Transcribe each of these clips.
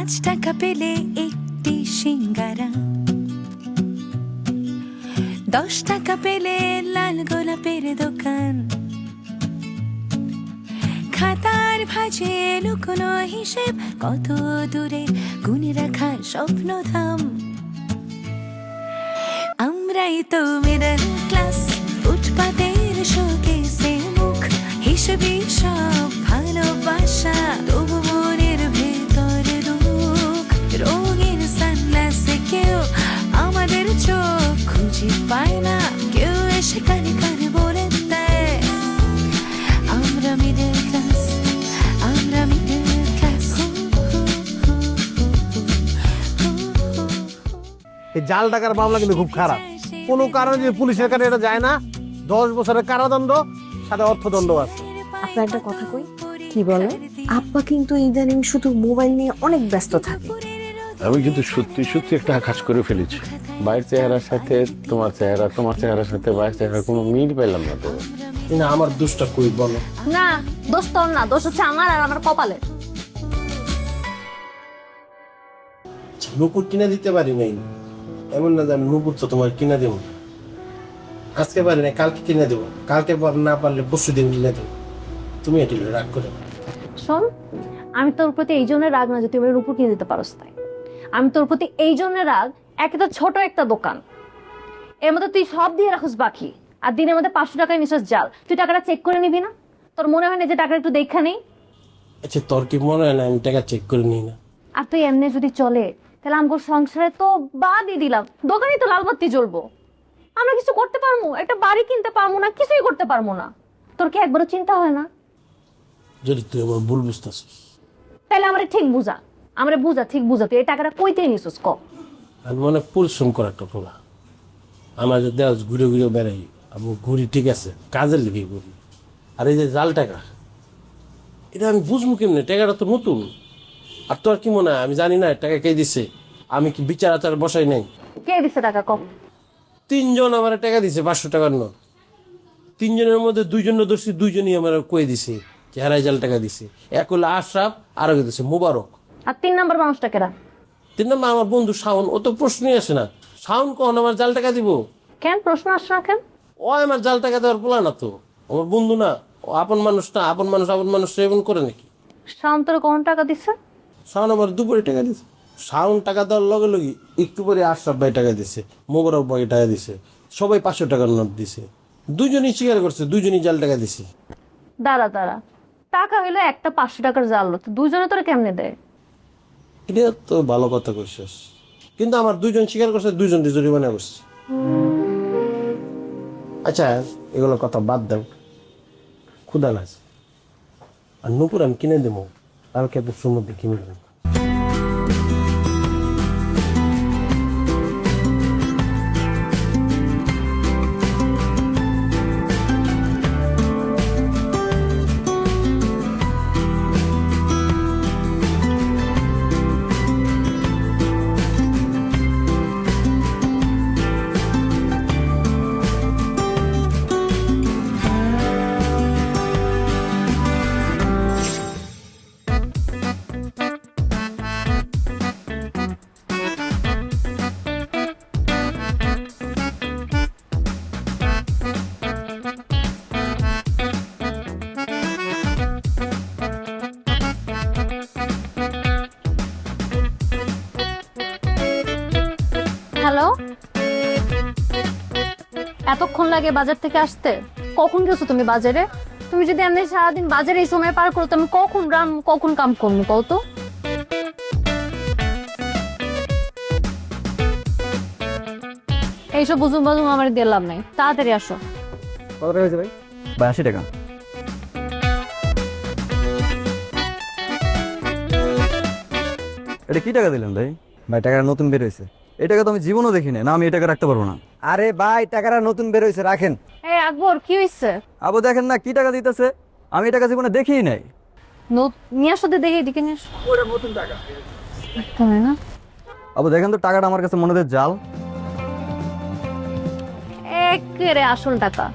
5 টাকা পেলে একটি সিঙ্গারা, 10 টাকা পেলে লাল গোলাপের দোকান, খাতার ভাঁজে লুকোনো হিসেব, কত দূরে গুনে রাখা স্বপ্নধাম। আমরাই তো মিডল ক্লাস, ফুটপাতের শোকেসে মুখ, হিসেবে সব ভালোবাসা, তবু মনের ভেতর দুঃখ। রঙের সানগ্লাসে কেউ আমাদের চোখ খুঁজে পায় না, কেউ এসে কানে কানে বলে দেয় আমরা মিডল ক্লাস, আমরা মিডল ক্লাস। এই জাল টাকার মামলা কিন্তু খুব খারাপ। কোনো কারণে যদি পুলিশের কাছে এটা যায় না, 10 বছরের কারাদণ্ড সাথে অর্থদণ্ড আছে। আপনার একটা কথা কই। কি বলে? আব্বা কিন্তু ইদানিং শুধু মোবাইল নিয়ে অনেক ব্যস্ত থাকে। আমি কিন্তু সত্যি সত্যি একটা কাজ করে ফেলেছি। বাইরের চেহারার সাথে তোমার চেহারা, তোমার চেহারার সাথে বাইরের চেহারা কোনো মিল পেলাম না তো। না, আমার দোষটা কই বলো? না, দোষ তোর না, দোষ হচ্ছে আমার আর আমার কপালের। নুপুর কিনে দিতে পারি নাই, এমন না যে আমি নুপুর তো তোমার কিনে দেবো। আজকে পারি না, কালকে কিনে দেবো, কালকে না পারলে পরশু দিন কিনে দেবো। তুমি এটি রাগ করে। শোন, আমি তোর প্রতি এই জন্য রাগ না যে তুই আমার উপর কিনে দিতে পারস তাই। আমি তোর প্রতি এই জন্য রাগ, একে তো ছোট একটা দোকান, এর মধ্যে তুই সব দিয়ে রাখুস বাকি, আর দিনের মধ্যে 500 টাকায় নিশ্বাস জাল। তুই টাকাটা চেক করে নিবি না? তোর মনে হয় না যে টাকাটা একটু দেখা নেই? আচ্ছা, তোর কি মনে হয় না আমি টাকা চেক করে নিই না? আর তুই এমনি যদি চলে তাহলে আমার সংসারে তো বাদই দিলাম, দোকানেই তো লাল বাতি জ্বলবো। আমরা কিছু করতে পারবো? একটা বাড়ি কিনতে পারবো না, কিছুই করতে পারবো না। তোর কি একবারও চিন্তা হয় না? যদি তুই আমার ভুল বুঝতেছিস তাহলে আমরা ঠিক বুঝা, আমরা বুঝা, ঠিক বুঝা। তুই এই টাকাটা কইতে নিছিস ক? আমি অনেক পরিশ্রম করা একটা পোলা। আমার যে দেওয়া ঘুরে ঘুরে বেড়াই, আমি ঘুরি ঠিক আছে, কাজের লিগে ঘুরি। আর এই যে জাল টাকা, এটা আমি বুঝবো কেমনে? টাকাটা তো নতুন। আর তোর কি মনে হয় আমি জানি না টাকা কে দিছে? আমি কি বিচার আচার বসাই নাই? কে দিছে টাকা কম? 3 জন আমার টাকা দিছে, 500 টাকার নোট। 3 জনের মধ্যে 2 জন দোষী, 2 জনই আমার কয়ে দিছে যে হারাই জাল টাকা দিছে। এক হলো আশরাফ, আর এক দিছে মোবারক। আর 3 নাম্বার মানুষটা কেডা? 3 নম্বর আমার বন্ধু শাওন। ও তো প্রশ্নই আসে না। শাওন কখন আমার জাল টাকা দিব? কেন প্রশ্ন আসছে না কেন? ও আমার জাল টাকা দেওয়ার পোলা না তো, আমার বন্ধু না। ও আপন মানুষ না। আপন মানুষ এমন করে নাকি? শান্তর কোন টাকা দিছে? শাওন আমার দুপুরে টাকা দিছে। শাওন টাকা দেওয়ার লগে লগে একটু পরে আশরাফ ভাই টাকা দিছে, মোবারক ভাই টাকা দিছে, সবাই 500 টাকার নোট দিছে। 2 জনই স্বীকার করছে 2 জনই জাল টাকা দিছে। দাঁড়া দাঁড়া, টাকা হইলো একটা 500 টাকার জাল, তো দুজনে তোরা কেমনে দেয়? এটা তো ভালো কথা কইছিস, কিন্তু আমার 2 জন স্বীকার করছে, 2 জন জরিমানা করছে। আচ্ছা, এগুলো কথা বাদ দাও, ক্ষুধা লাগছে। আর নুপুর আমি কিনে দেবো, কালকে দুপুরের মধ্যে কিনে দেবো। হ্যালো, এতক্ষণ লাগে বাজার থেকে আসতে? কখন গেছো তুমি বাজারে? তুমি যদি এমনি সারাদিন বাজারে এই সময় পার করো, তুমি কখন কাম করবো কও তো? এইসব বুঝুম বাজুম আমার দিয়ে লাভ নাই, তাড়াতাড়ি আসো। কত টাকা হয়েছে ভাই? 82 টাকা। এটা কি টাকা দিলেন ভাই? ভাই টাকাটা নতুন বের হয়েছে, এই টাকা তো আমি জীবনও দেখি না। আমি এই টাকা রাখতে পারবো না। আরে ভাই, টাকাটা নতুন বের হয়েছে, রাখেন। এই আকবর, কি হইছে? আবু দেখেন না কি টাকা দিতেছে, আমি এই টাকা জীবনে দেখিই নাই। নিয়ে আসো, দেখে এদিকে নিয়ে আসো। ওটা নতুন টাকা না? আবু দেখেন তো টাকাটা আমার কাছে মনে হয় জাল। একেবারে আসল টাকা।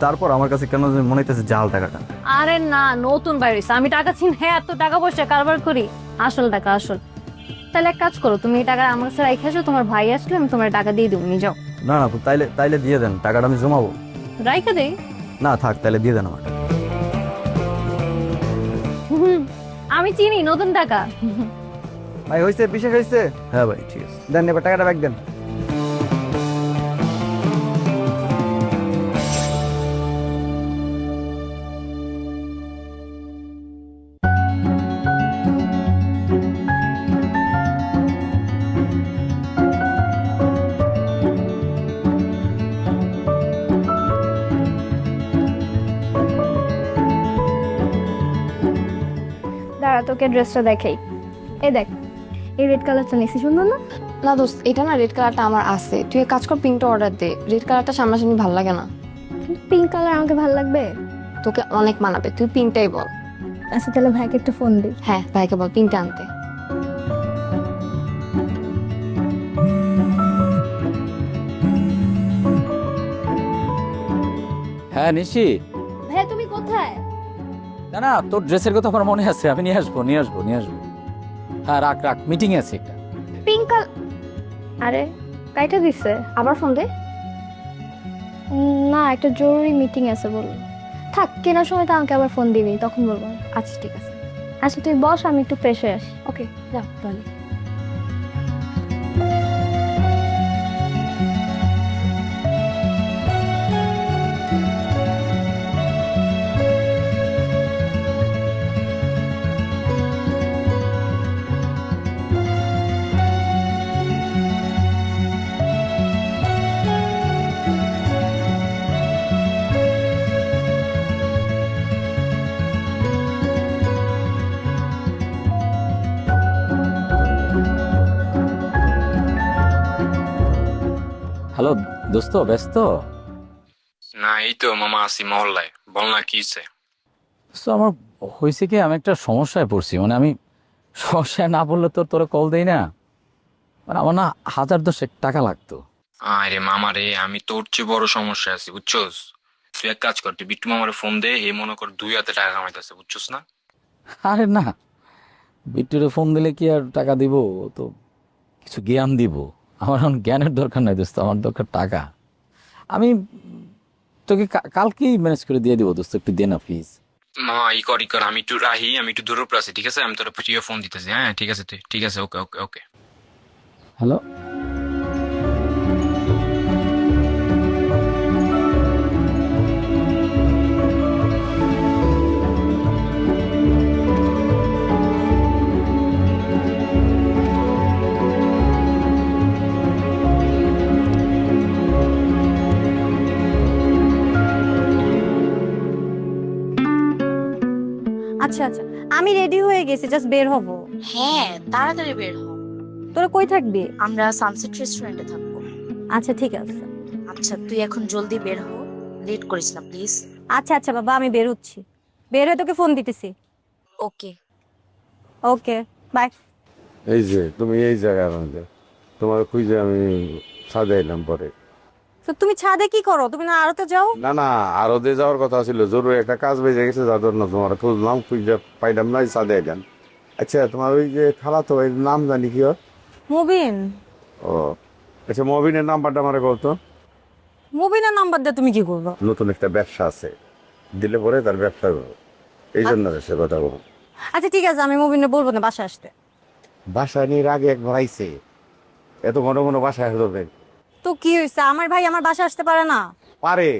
তারপর আমার কাছে কেন যেন মনে হইতেছে জাল টাকাটা। আরে না, নতুন বাইরে আমি টাকা চিনি, হ্যাঁ এত টাকা পয়সা কারবার করি। আসল টাকা, আসল। তাহলে এক কাজ করো, তুমি এই টাকা আমার কাছে রাইখে আসো, তোমার ভাই আসলে আমি তোমার টাকা দিয়ে দেবো, নিয়ে যাও। না না আপু, তাইলে তাইলে দিয়ে দেন, টাকাটা আমি জমাবো। রাইখে দেই। না থাক, তাইলে দিয়ে দেন আমার টাকা। আমি চিনি নতুন টাকা। ভাই হয়েছে, বিশেষ হয়েছে। হ্যাঁ ভাই ঠিক আছে। দেন এবার টাকাটা ব্যাগ দেন। দাঁড়া, তোকে ড্রেসটা দেখাই। এই দেখ, এই রেড কালারটা নিছি, সুন্দর না? না দোস্ত, এটা না রেড কালারটা আমার আছে, তুই এক কাজ কর পিঙ্কটা অর্ডার দে, রেড কালারটা সামনাসামনি ভালো লাগে না। পিঙ্ক কালার আমাকে ভালো লাগবে। তোকে অনেক মানাবে, তুই পিঙ্কটাই বল। আচ্ছা তাহলে ভাইকে একটু ফোন দিই। হ্যাঁ ভাইকে বল পিঙ্কটা আনতে। হ্যাঁ নিশি, ভাইয়া তুমি কোথায়? না না তোর ড্রেসের কথা আমার মনে আছে, আমি নিয়ে আসবো নিয়ে আসবো নিয়ে আসবো। হ্যাঁ রাখ রাখ, মিটিং আছে একটা। Pink colour? আরে কাইটা দিছে? আবার ফোন দে। না, একটা জরুরি মিটিং আছে বললো। থাক, কেনার সময় তো আমাকে আবার ফোন দিবি, তখন বলবো। আচ্ছা ঠিক আছে। আচ্ছা তুই বস, আমি একটু ফ্রেশ হয়ে আসি। ওকে যা তাহলে। হ্যালো দোস্ত, ব্যস্ত? না এই তো মামা আছি মহল্লায়, বল না কি হইছে? তো আমার হয়েছে কি, আমি একটা সমস্যায় পড়ছি, মানে আমি সমস্যায় না পড়লে তোরে কল দেই না, মানে আমার না 1010 টাকা লাগতো। আরে মামা রে, আমি তোর চেয়ে বড় সমস্যা আছি বুঝছস। তুই এক কাজ কর, তুই বিট্টু মামারে ফোন দে, হে মনে কর 2 হাতে টাকা কামাইতেছে বুঝছস না। আরে না, বিট্টুরে ফোন দিলে কি আর টাকা দিব? ও তো কিছু জ্ঞান দিব। আমার এখন জ্ঞানের দরকার নাই দোস্ত, আমার দরকার টাকা। আমি তোকে কালকেই ম্যানেজ করে দিয়ে দিব দোস্ত, একটু দে না প্লিজ। মামা ই কর, আমি একটু রাহি, আমি একটু দূর আছি, ঠিক আছে? আমি তোর প্রিয় ফোন দিতেছি। হ্যাঁ ঠিক আছে, তুই ঠিক আছে, ওকে ওকে ওকে। হ্যালো, আচ্ছা আচ্ছা, আমি রেডি হয়ে গেছি, জাস্ট বের হব। হ্যাঁ তাড়াতাড়ি বের হ। তোরা কই থাকবি? আমরা সানসেট রেস্টুরেন্টে থাকবো। আচ্ছা ঠিক আছে। আচ্ছা তুই এখন জলদি বের হ, লেট করিস না প্লিজ। আচ্ছা আচ্ছা বাবা, আমি বের হচ্ছি, বের হয়ে তোকে ফোন দিতেছি। ওকে ওকে বাই। এই যে তুমি এই জায়গার মধ্যে, তোমার খুঁজে আমি ছাদে এলাম পরে। তো তুমি ছাদে কি করো? তুমি না আরতে যাও? না না, আরো দিয়ে যাওয়ার কথা ছিল, জরুরি একটা কাজ বেজে গেছে, যার জন্য তোমার খুঁজলাম, খুঁজে পাইলাম না, ছাদে এলাম। আচ্ছা তোমার ওই যে খালা তো ওই নাম জানি কি ওর? মুবিন। ও আচ্ছা, মবিনের নাম্বারটা আমার কত? মুবিনের নাম্বার দিয়ে তুমি কি করবো? নতুন একটা ব্যবসা আছে, দিলে পরে তার ব্যবসা করবো, এই জন্য সে কথা বলবো। আচ্ছা ঠিক আছে, আমি মুবিনে বলবো না বাসায় আসতে। বাসায় নিয়ে আগে একবার আইছে, এত ঘন ঘন বাসায় আসবে? তো কি হয়েছে, আমার ভাই আমার বাসায় আসতে পারে না? পারে,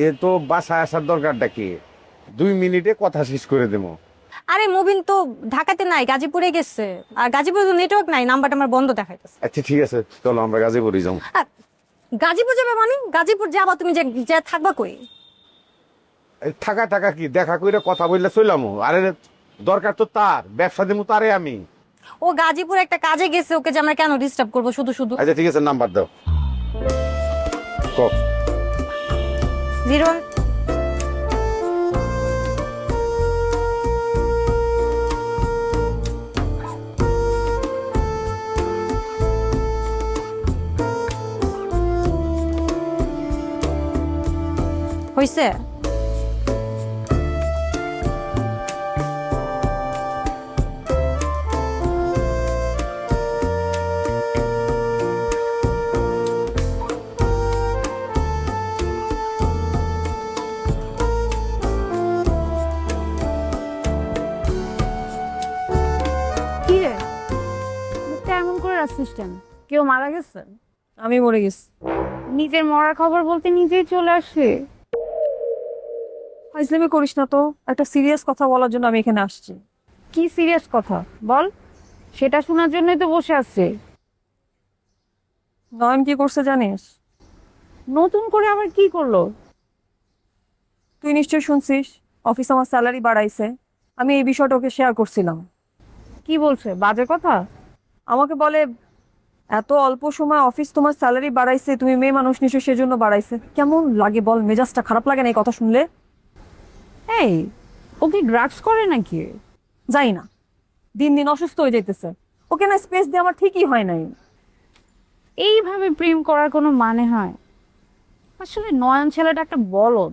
এ তো বাসায় আসার দরকারটা কি? 2 মিনিটে কথা শেষ করে দেবো। আরে মুবিন তো ঢাকাতে নাই, গাজীপুরে গেছে, আর গাজীপুরে তো নেটওয়ার্ক নাই, নাম্বারটা আমার বন্ধ দেখাইতেছে। আচ্ছা ঠিক আছে, চলো আমরা গাজীপুরে যাবো। গাজীপুর যাবে মানে? গাজীপুর যাবা তুমি, যে থাকবা কই? থাকা টাকা কি, দেখা কইরা কথা বললে চললাম। আরে দরকার তো তার, ব্যবসা দেবো তারে আমি। ও গাজীপুর একটা কাজে গেছে, ওকে যে আমরা কেন ডিস্টার্ব করবো শুধু শুধু? আচ্ছা ঠিক আছে, নাম্বার দাও। কক 0 হইছে? কেন? কেউ মারা গেছে? আমি মরে গেছি। নিজের মরার খবর বলতে নিজেই চলে আসে। ফাইজলামি করিস না তো, একটা সিরিয়াস কথা বলার জন্য আমি এখানে আসছি। কি সিরিয়াস কথা বল, সেটা শোনার জন্যই তো বসে আছে। নয়ন কি করছে জানিস? নতুন করে আবার কি করলো? তুই নিশ্চয়ই শুনছিস অফিস আমার স্যালারি বাড়াইছে। আমি এই বিষয়টা ওকে শেয়ার করছিলাম। কি বলছে, বাজে কথা? আমাকে বলে এত অল্প সময় অফিস তোমার স্যালারি বাড়াইছে, তুমি মেয়ে মানুষ নিশ্চয় সেজন্য বাড়াইছে। কেমন লাগে বল? মেজাজটা খারাপ লাগে না এই কথা শুনলে? এই, ও কি ড্রাগস করে নাকি? যাই না, দিন দিন অসুস্থ হয়ে যাইতেছে। ওকে না স্পেস দিয়ে আমার ঠিকই হয় নাই। এইভাবে প্রেম করার কোনো মানে হয়? আসলে নয়ন ছেলেটা একটা বলদ।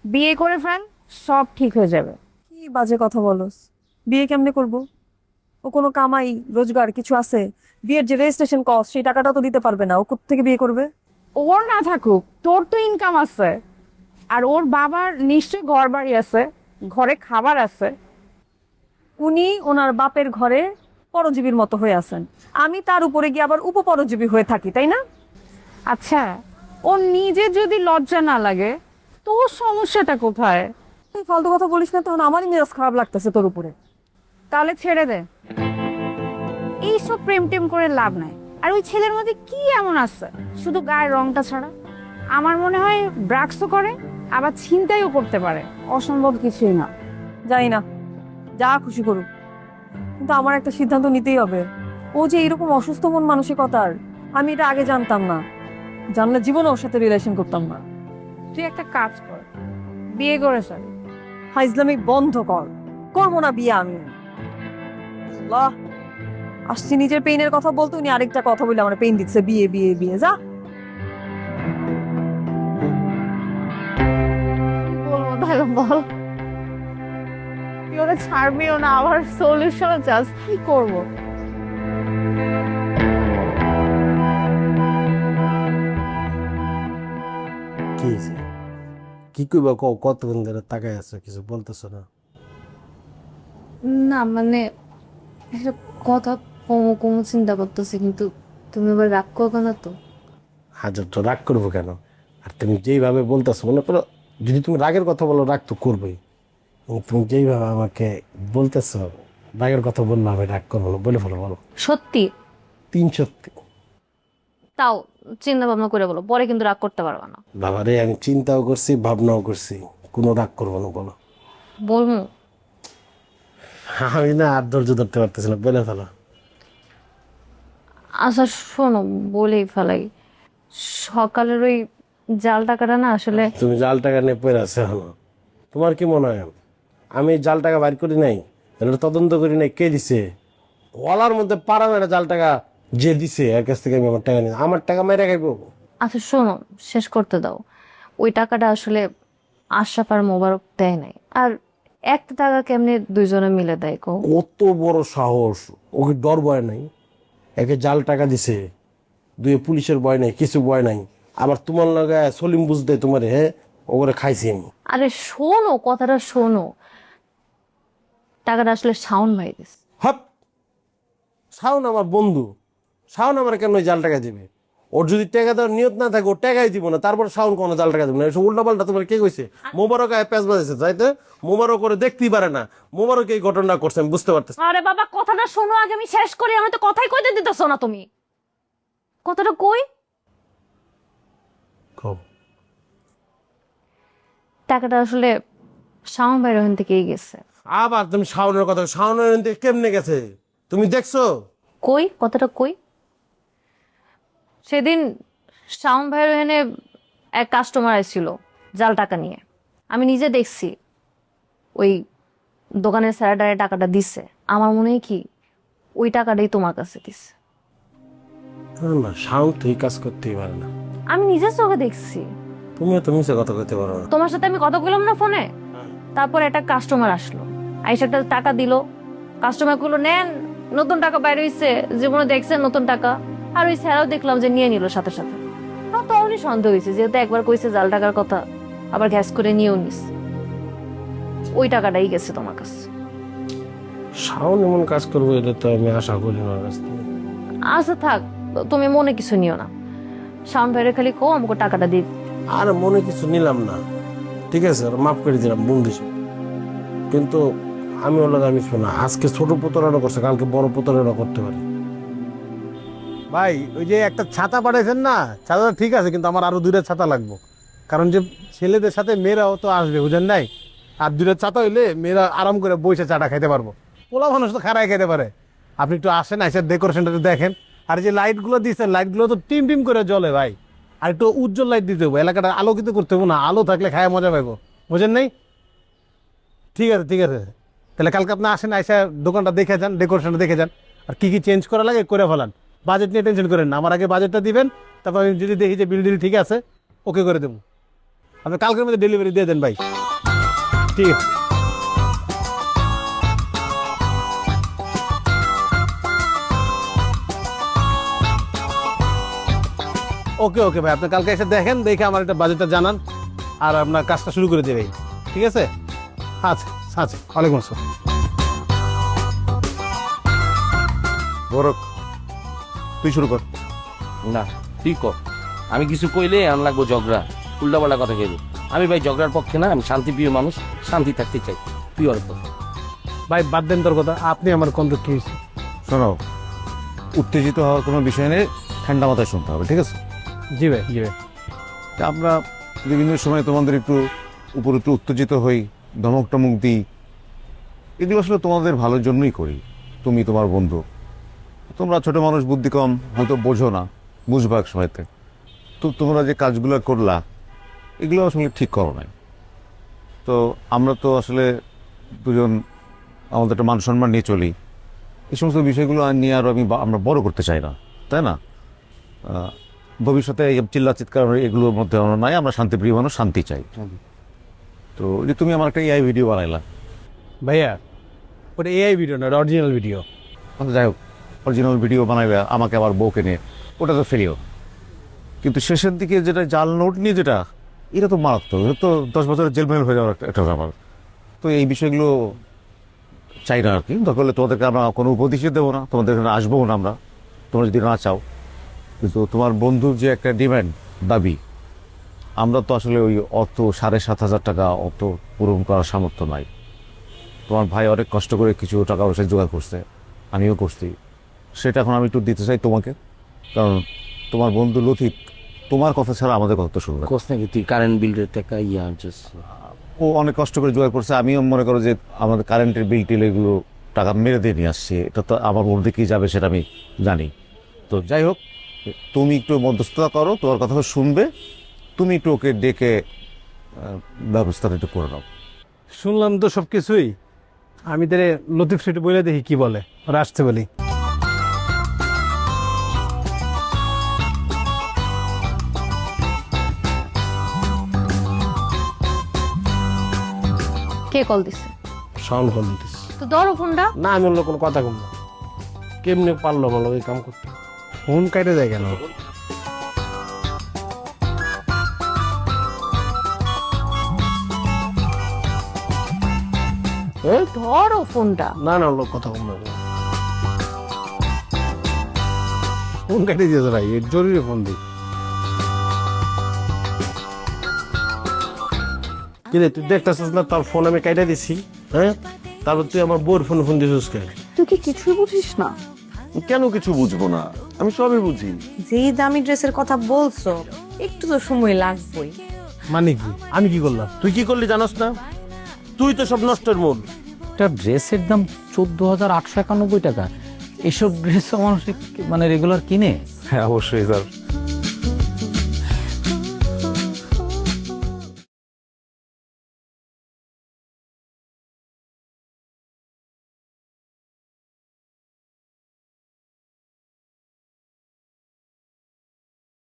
বিয়ে করে ফেল, সব ঠিক হয়ে যাবে। কি বাজে কথা বলস? বিয়ে কেমনে করব? ও কোনো কামাই রোজগার কিছু আছে? বিয়ের যে রেজিস্ট্রেশন কস্ট সেই টাকাটা তো দিতে পারবে না। ও কোত্থেকে বিয়ে করবে? ওর না থাকুক, তোর তো ইনকাম আছে, আর ওর বাবার নিশ্চয়ই ঘর বাড়ি আছে, ঘরে খাবার আছে। উনি ওনার বাপের ঘরে পরজীবীর মতো হয়ে আছেন, আমি তার উপরে গিয়ে আবার উপপরজীবী হয়ে থাকি, তাই না? আচ্ছা, ও নিজে যদি লজ্জা না লাগে, তোর সমস্যাটা কোথায়? তুই ফালতু কথা বলিস না, তখন আমারই মেজাজ খারাপ লাগতেছে তোর উপরে। তাহলে ছেড়ে দে, এইসব প্রেম টেম করে লাভ নাই। আর ওই ছেলের মধ্যে কি এমন আছে শুধু গায়ের রংটা ছাড়া? আমার মনে হয় ড্রাগসও করে, আবার ছিনতাইও করতে পারে। অসম্ভব কিছুই না। জানি না, যা খুশি করুক, কিন্তু আমার একটা সিদ্ধান্ত নিতেই হবে। ও যে এরকম অসুস্থ মন মানসিকতার, আমি এটা আগে জানতাম না। জানলে জীবনে ওর সাথে রিলেশন করতাম না। তুই একটা কাজ কর, বিয়ে করে ফেল। ফাইজলামি বন্ধ কর, করবো না বিয়ে আমি। আল্লাহ, আসছি নিজের পেইনের কথা বলতে, উনি আরেকটা কথা বলে আমার পেইন দিচ্ছে। বিয়ে বিয়ে বিয়ে, যা। কি বলবো তাহলে বল? তুই ওরা ছাড়বিও না, আবার সলিউশনও চাস, কি করবো? কি হয়েছে? কি কইবা কও? কতক্ষণ ধরে তাকায় আছো, কিছু বলতেছো না? না মানে একটা কথা কমো কমো চিন্তা করতেছি, কিন্তু তুমি আবার রাগ করবে না তো? হাজার তো রাগ করবো কেন? আর তুমি যেইভাবে বলতেছো, মনে করো যদি তুমি রাগের কথা বলো, রাগ তো করবোই। তুমি যেইভাবে আমাকে বলতেছো, রাগের কথা বললে আমি রাগ করবো না। বলে ফেলো, বলো। সত্যি? 3 সত্যি। তাও চিন্তা ভাবনা করে বলো, পরে কিন্তু রাগ করতে পারবা না। বাবা রে, আমি চিন্তাও করছি, ভাবনাও করছি, কোনো রাগ করবো না। বলো। বলবো? আমি না আর ধৈর্য ধরতে পারতেছি না, বলে ফেলো। আচ্ছা শোনো, বলেই ফেলাই। সকালের ওই জাল টাকাটা না আসলে তুমি জাল টাকা নিয়ে পড়ে আছে হলো। তোমার কি মনে হয় আমি জাল টাকা বাইর করি নাই? এটা তদন্ত করি নাই কে দিছে? গলার মধ্যে পাড়া মেরে জাল টাকা যে দিছে এর কাছ থেকে আমি আমার টাকা নিই। আমার টাকা মেরে খাইবো? আচ্ছা শোনো, শেষ করতে দাও। ওই টাকাটা আসলে আশরাফ আর মোবারক দেয় নাই, আর একটা টাকা কেমনে দুইজনে মিলে দেয় কো? কত বড় সাহস! ওকে ডর ভয় নাই? একে জাল টাকা দিছে, দুই পুলিশের ভয় নাই, কিছু ভয় নাই। আবার তোমার লগে সলিম বুঝতে তোমার, হ্যাঁ ওরে খাইছি আমি। আরে শোনো, কথাটা শোনো। টাকাটা আসলে শাওন ভাই দিছে। হাপ! শাওন আমার বন্ধু, শাওন আমার কেন ওই জাল টাকা দিবে? ওর যদি টাকা দেওয়ার নিয়ত না থাকে, ও টাকাই দিব না। তারপর শাওন কোনো জাল টাকা দিব না। এসব উল্টা পাল্টা তোমার কে কইছে? মোবারক আয় প্যাঁচ বাজেছে, তাইতে মোবারক করে দেখতেই পারে না। মোবারক এই ঘটনা করছে, আমি বুঝতে পারতেছি। আরে বাবা, কথাটা শোনো আগে, আমি শেষ করি। আমি তো কথাই কইতে দিতেছো না তুমি। কথাটা কই? টাকাটা আসলে শাওন ভাইয়ের ওখান থেকেই গেছে। আবার তুমি শাওনের কথা, শাওনের থেকে কেমনে গেছে তুমি দেখছো? কই কথাটা কই? সেদিন শাওন ভাইয়ের ওখানে এক কাস্টমার আসছিল জাল টাকা নিয়ে, আমি নিজে দেখছি। ওই দোকানের স্যারেটারে টাকাটা দিছে। আমার মনে হয় কি ওই টাকাটাই তোমার কাছে দিছে। না, শাওন তো এই কাজ করতেই পারে না। আমি নিজের চোখে দেখছি। তুমিও তো মিছে কথা কইতে পারো না। তোমার সাথে আমি কথা বললাম না ফোনে, তারপর একটা কাস্টমার আসলো, আইসা একটা টাকা দিল। কাস্টমার গুলো নেন, নতুন টাকা বাইরে হইছে, জীবনে দেখছেন নতুন টাকা। আর ওই স্যারও দেখলাম যে নিয়ে নিল সাথে সাথে। তখনই সন্দেহ হয়েছে, যেহেতু একবার কইছে জাল টাকার কথা, আবার গ্যাস করে নিয়েও নিস। ওই টাকাটাই গেছে তোমার কাছে। শাওন এমন কাজ করবো এটা তো আমি আশা করি না কাছ থেকে। আচ্ছা থাক, তুমি মনে কিছু নিও না। শাওন ভাইরে খালি কো আমাকে টাকাটা দিই। আর মনে কিছু নিলাম না, ঠিক আছে, ওরা মাফ করে দিলাম বন্ধু হিসেবে। কিন্তু আমি আমি শোনা, আজকে ছোট প্রতারণা করছে, কালকে বড় প্রতারণা করতে পারি। ভাই ওই যে একটা ছাতা পাঠাইছেন না, ছাতাটা ঠিক আছে, কিন্তু আমার আরো 2টা ছাতা লাগবে। কারণ যে ছেলেদের সাথে মেয়েরাও তো আসবে, বুঝেন নাই? আর 2টা ছাতা হইলে মেয়েরা আরাম করে বসে চাটা খাইতে পারবো। পোলা মানুষ তো খারাই খেতে পারে। আপনি একটু আসেন, এসে ডেকোরেশনটা দেখেন। আর যে লাইটগুলো দিচ্ছেন, লাইটগুলো তো টিম টিম করে জ্বলে ভাই। আর একটু উজ্জ্বল লাইট দিতে হবে, এলাকাটা আলোকিত করতে হবে না, আলো থাকলে খায় মজা পাইবো, বুঝেন নাই? ঠিক আছে ঠিক আছে, তাহলে কালকে আপনি আসেন, এসে দোকানটা দেখে যান, ডেকোরেশনটা দেখে যান, আর কি কি চেঞ্জ করা লাগে করে ফেলান। বাজেট নিয়ে টেনশন করেন না, আমার আগে বাজেটটা দিবেন, তারপর আমি যদি দেখি যে বিল ঠিক আছে ওকে করে দেবো। আপনি কালকের মধ্যে ডেলিভারি দিয়ে দেন ভাই। ঠিক আছে, ওকে ওকে ভাই, আপনি কালকে এসে দেখেন, দেখে আমার একটা বাজেটটা জানান, আর আপনার কাজটা শুরু করে দেবে। ঠিক আছে? আচ্ছা আচ্ছা, ওয়ালাইকুম আসসালাম। বরক তুই শুরু কর। না তুই কর, আমি কিছু কইলে আন লাগবো ঝগড়া, উল্টাপাল্টা কথা খেলবো। আমি ভাই ঝগড়ার পক্ষে না, আমি শান্তিপ্রিয় মানুষ, শান্তি থাকতে চাই। তুই অর্থ ভাই বাদ দেন তোর কথা, আপনি আমার কন্ট্যাক্ট কি হয়েছে? শোনো, উত্তেজিত হওয়ার কোনো বিষয় নেই, ঠান্ডা মাথায় শুনতে হবে, ঠিক আছে? জি ভাই জি ভাই। তা আমরা বিভিন্ন সময় তোমাদের একটু উত্তেজিত হই, ধমক টমক দিই, এগুলো আসলে তোমাদের ভালোর জন্যই করি। তুমি তোমার বন্ধু, তোমরা ছোট মানুষ, বুদ্ধি কম, হয়তো বোঝো না, বুঝবা এক সময়তে। তো তোমরা যে কাজগুলো করলা এগুলো আসলে ঠিক করো নাই। তো আমরা তো আসলে দুজন আমাদের একটা মান সম্মান নিয়ে চলি, এই সমস্ত বিষয়গুলো নিয়ে আরও আমরা বড় করতে চাই না, তাই না? ভবিষ্যতে এই চিল্লা চিৎকার এগুলোর মধ্যে আমরা নাই, আমরা শান্তিপ্রিয় মানুষ, শান্তি চাই। তো যে তুমি আমার একটা এআই ভিডিও বানাইলা ভাইয়া, ওটা এআই ভিডিও না, অরিজিনাল ভিডিও। যাই হোক, অরিজিনাল ভিডিও বানাইলা আমাকে আবার বউকে নিয়ে, ওটা তো ফেরিও। কিন্তু শেষের দিকে যেটা জাল নোট নিয়ে, যেটা এটা তো মারাত্মক, এটা তো 10 বছরের জেলমেল হয়ে যাওয়ার একটা ব্যাপার। তো এই বিষয়গুলো চাই না আর কি। দরকার হলে তোমাদেরকে আমরা কোনো উপদেশই দেবো না, তোমাদের এখানে আসবো না আমরা, তোমরা যদি না চাও। কিন্তু তোমার বন্ধুর যে একটা ডিম্যান্ড, দাবি, আমরা তো আসলে ওই অত 7,500 টাকা অত পূরণ করার সামর্থ্য নাই। তোমার ভাই অনেক কষ্ট করে কিছু টাকা পয়সা জোগাড় করছে, আমিও করছি, সেটা এখন আমি একটু দিতে চাই তোমাকে। কারণ তোমার বন্ধু লতিফ তোমার কথা ছাড়া আমাদের কথা তো শুনবে। কোস নাকি তুই কারেন্ট বিলের টাকা ও অনেক কষ্ট করে জোগাড় করছে, আমিও মনে করো যে আমাদের কারেন্টের বিল টিল এগুলো টাকা মেরে দিয়ে নিয়ে আসছে, এটা তো আমার ওর দিকেই যাবে সেটা আমি জানি। তো যাই হোক, তুমি একটু মধ্যস্থতা করো, তোমার কথা শুনবে, তুমি একটু ওকে ডেকে ব্যবস্থাটা একটু করে নাও। শুনলাম তো সব কিছুই, আমি তাহলে লতিফ সেটা বলে দেখি কি বলে, ওরা আসতে বলি। কে কল দিছে? সাউন্ড কল দিতেছি। তো ধরো ফোনটা। না আমি অন্য কোনো কথা কম না, কেমনে পারলো আমার এই কাম করতে? ফোন কাটে যায় কেন? ধরো ফোনটা। না না লোক কথা কম না। ফোন কাটে দিয়েছে ভাই, এর জরুরি ফোন দিই। কিরে তুই দেখতেছিস না তোর ফোন আমি কাইটা দিছি? হ্যাঁ, তারপর তুই আমার বউর ফোন দিছিস কেন? তুই কি কিছুই বুঝিস না? কেন কিছু বুঝবো না, আমি সবই বুঝি। যেই দামি ড্রেসের কথা বলছো, একটু তো সময় লাগবেই। মানে কি? আমি কি করলাম? তুই কি করলি জানোস না? তুই তো সব নষ্টের মূল। একটা ড্রেসের দাম 14,891 টাকা। এসব ড্রেস মানুষ মানে রেগুলার কিনে? হ্যাঁ অবশ্যই স্যার।